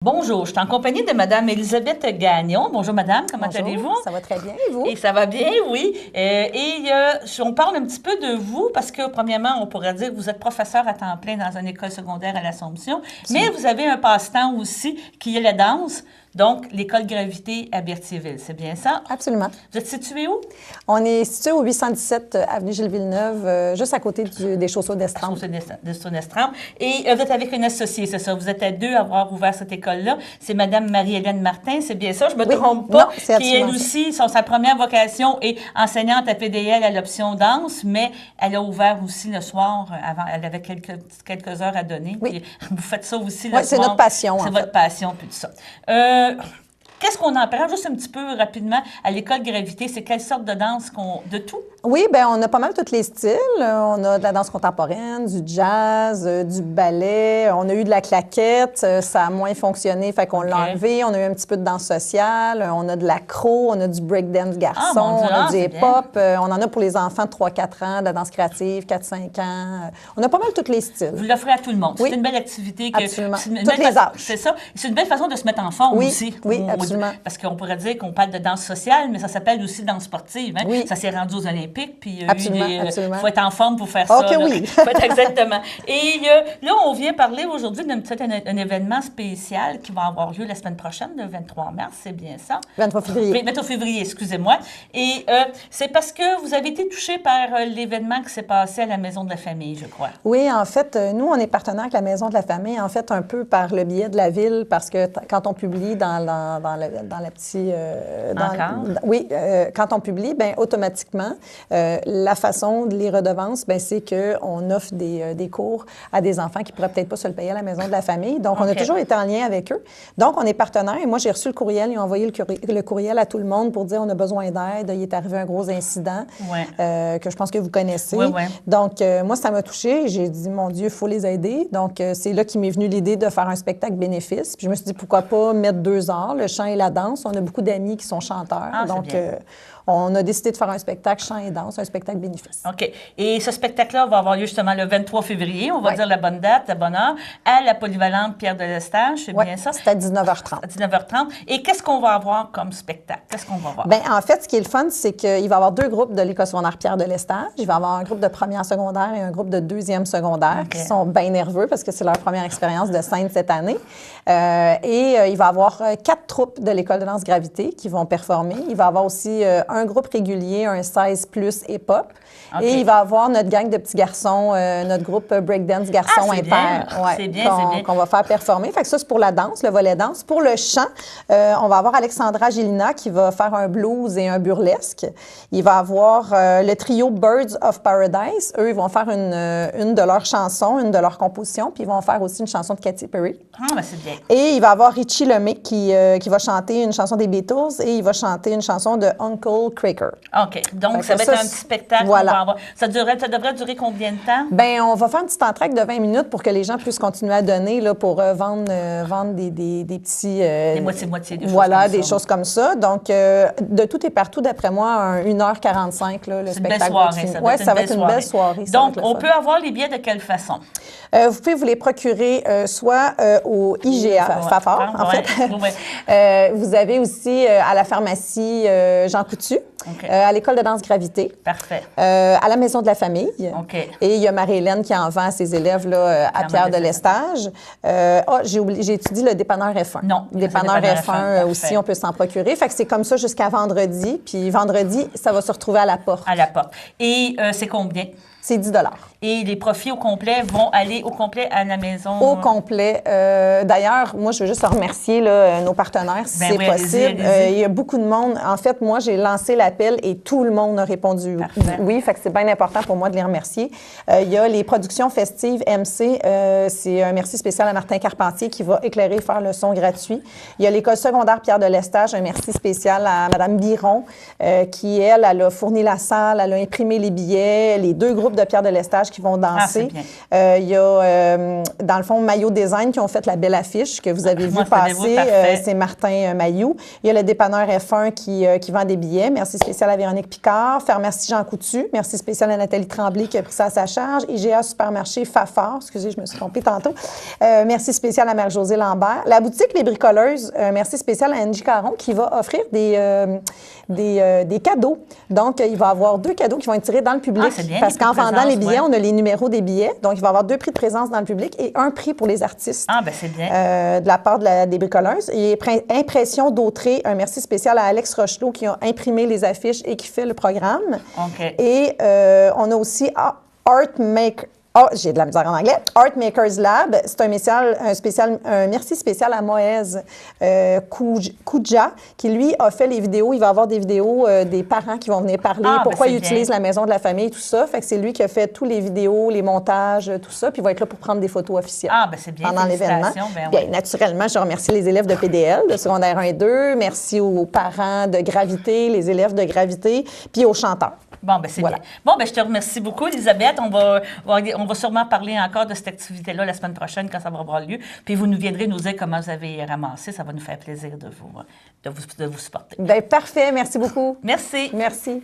Bonjour, je suis en compagnie de Mme Élisabeth Gagnon. Bonjour, Madame, comment allez-vous? Ça va très bien, et vous? Et ça va bien, oui. On parle un petit peu de vous parce que, premièrement, on pourrait dire que vous êtes professeur à temps plein dans une école secondaire à l'Assomption, mais vous avez un passe-temps aussi qui est la danse. Donc, l'école Gravité à Berthierville, c'est bien ça? Absolument. Vous êtes situé où? On est situé au 817 avenue Gilles-Villeneuve, juste à côté des Chaussées d'Estrampe. Chaussées d'Estrampe. Et vous êtes avec une associée, c'est ça? Vous êtes à deux à avoir ouvert cette école-là. C'est Mme Marie-Hélène Martin, c'est bien ça? Je ne me trompe pas? Non, qui, elle aussi, sa première vocation est enseignante à PDL à l'option danse, mais elle a ouvert aussi le soir, avant, elle avait quelques heures à donner. Oui. Puis vous faites ça aussi le soir. Oui, c'est notre passion, C'est votre passion, puis tout ça. Qu'est-ce qu'on en apprend, juste un petit peu rapidement, à l'école Gravité? C'est quelle sorte de danse de tout? Oui, bien, on a pas mal tous les styles. On a de la danse contemporaine, du jazz, du ballet. On a eu de la claquette. Ça a moins fonctionné, fait qu'on l'a enlevé. On a eu un petit peu de danse sociale. On a de l'accro. On a du breakdance garçon. On a du hip-hop. On en a pour les enfants de 3-4 ans, de la danse créative, 4-5 ans. On a pas mal tous les styles. Vous l'offrez à tout le monde. Oui. C'est une belle activité. Absolument. Tous les âges. C'est ça. C'est une belle façon de se mettre en forme aussi. Oui, absolument. Parce qu'on pourrait dire qu'on parle de danse sociale, mais ça s'appelle aussi danse sportive. Hein? Oui. Ça s'est rendu aux Olympiques, puis absolument. Il faut être en forme pour faire ça. OK, oui. Exactement. Et là, on vient parler aujourd'hui d'un événement spécial qui va avoir lieu la semaine prochaine, le 23 mars, c'est bien ça? 23 février. 23 février, excusez-moi. Et c'est parce que vous avez été touché par l'événement qui s'est passé à la Maison de la Famille, je crois. Oui, en fait, nous, on est partenaire avec la Maison de la Famille, en fait, un peu par le biais de la Ville, parce que quand on publie dans la petite... quand on publie, bien, automatiquement, la façon de les redevances, bien, c'est qu'on offre des cours à des enfants qui ne pourraient peut-être pas se le payer à la Maison de la Famille. Donc, on a toujours été en lien avec eux. Donc, on est partenaire. Et moi, j'ai reçu le courriel. Ils ont envoyé le courriel à tout le monde pour dire on a besoin d'aide. Il est arrivé un gros incident que je pense que vous connaissez. Donc, moi, ça m'a touchée. J'ai dit, mon Dieu, il faut les aider. Donc, c'est là qu'il m'est venu l'idée de faire un spectacle bénéfice. Puis, je me suis dit, pourquoi pas mettre 2 heures, le chant et la danse. On a beaucoup d'amis qui sont chanteurs. Donc, on a décidé de faire un spectacle chant et danse, un spectacle bénéfice. OK. Et ce spectacle-là va avoir lieu justement le 23 février, on va dire la bonne date, la bonne heure, à la polyvalente Pierre de Lestage, c'est bien ça? C'est à 19h30. À 19h30. Et qu'est-ce qu'on va avoir comme spectacle? Qu'est-ce qu'on va voir? Bien, en fait, ce qui est le fun, c'est qu'il va y avoir 2 groupes de l'École secondaire Pierre de Lestage. Il va y avoir un groupe de première secondaire et un groupe de deuxième secondaire qui sont bien nerveux parce que c'est leur première expérience de scène cette année. Il va y avoir 4 troupes de l'École de danse Gravité qui vont performer. Il va y avoir aussi un groupe régulier, un 16+ hip-hop. Et il va y avoir notre gang de petits garçons, notre groupe breakdance garçon impair. C'est bien. Qu'on va faire performer. Fait que ça, c'est pour la danse, le volet danse. Pour le chant, on va avoir Alexandra Gélina qui va faire un blues et un burlesque. Il va avoir le trio Birds of Paradise. Eux, ils vont faire une de leurs chansons, une de leurs compositions, puis ils vont faire aussi une chanson de Katy Perry. Ah, ben c'est bien. Et il va avoir Richie Lemay qui va chanter une chanson des Beatles et il va chanter une chanson de Uncle Cracker. OK. Donc, ça va être un petit spectacle. Voilà. Ça devrait durer combien de temps? Bien, on va faire un petit entracte de 20 minutes pour que les gens puissent continuer à donner là, pour vendre des petits... des moitiés-moitiés, des choses voilà, comme ça. des choses comme ça. Donc, de tout et partout, d'après moi, 1h45, là, le spectacle va être fini. Oui, ça va être une belle soirée. Donc, on peut avoir les billets de quelle façon? Vous pouvez vous les procurer soit au IGA, Fafard, en fait. Vous avez aussi à la pharmacie Jean Coutu, à l'École de danse Gravité. Parfait. À la Maison de la Famille. OK. Et il y a Marie-Hélène qui en vend à ses élèves là, à Pierre de Lestage. J'ai étudié le dépanneur F1. Non. Le dépanneur F1 aussi, on peut s'en procurer. Fait que c'est comme ça jusqu'à vendredi. Puis vendredi, ça va se retrouver à la porte. À la porte. Et c'est combien? C'est 10 $. Et les profits au complet vont aller au complet à la maison? Au complet. D'ailleurs, moi, je veux juste remercier là, nos partenaires, si c'est possible. Il y a beaucoup de monde. En fait, moi, j'ai lancé l'appel et tout le monde a répondu oui. Fait que c'est bien important pour moi de les remercier. Il y a les productions festives MC. C'est un merci spécial à Martin Carpentier qui va éclairer et faire le son gratuit. Il y a l'École secondaire Pierre de Lestage. Un merci spécial à Mme Biron qui, elle a fourni la salle, elle a imprimé les billets. Les 2 groupes de Pierre de Lestage qui vont danser. Il y a, dans le fond, Maillot Design qui ont fait la belle affiche que vous avez vu passer. C'est Martin Mailloux. Il y a le dépanneur F1 qui vend des billets. Merci spécial à Véronique Picard. Faire merci Jean Coutu. Merci spécial à Nathalie Tremblay qui a pris ça à sa charge. IGA Supermarché Fafard. Excusez, je me suis trompée tantôt. Merci spécial à Marie-Josée Lambert. La boutique Les Bricoleuses. Merci spécial à Angie Caron qui va offrir des cadeaux. Donc, il va y avoir 2 cadeaux qui vont être tirés dans le public. C'est bien, parce qu'en vendant les billets, on a les numéros des billets. Donc, il va y avoir 2 prix de présence dans le public et 1 prix pour les artistes. C'est bien. De la part des bricoleuses. Et impression d'Autré, un merci spécial à Alex Rochelot qui a imprimé les affiches et qui fait le programme. Et on a aussi j'ai de la misère en anglais. Art Makers Lab, c'est un merci spécial à Moïse Koudja, qui, lui, a fait les vidéos. Il va avoir des vidéos des parents qui vont venir parler, pourquoi ils utilisent la maison de la famille, tout ça. Fait que c'est lui qui a fait tous les vidéos, les montages, tout ça, puis il va être là pour prendre des photos officielles c'est bien, pendant l'événement. Bien, naturellement, je remercie les élèves de PDL, de secondaire 1 et 2. Merci aux parents de Gravité, les élèves de Gravité, puis aux chanteurs. C'est bien. Je te remercie beaucoup, Elisabeth. On va sûrement parler encore de cette activité-là la semaine prochaine quand ça va avoir lieu. Puis vous nous viendrez nous dire comment vous avez ramassé. Ça va nous faire plaisir de vous supporter. Bien, parfait. Merci beaucoup. Merci. Merci.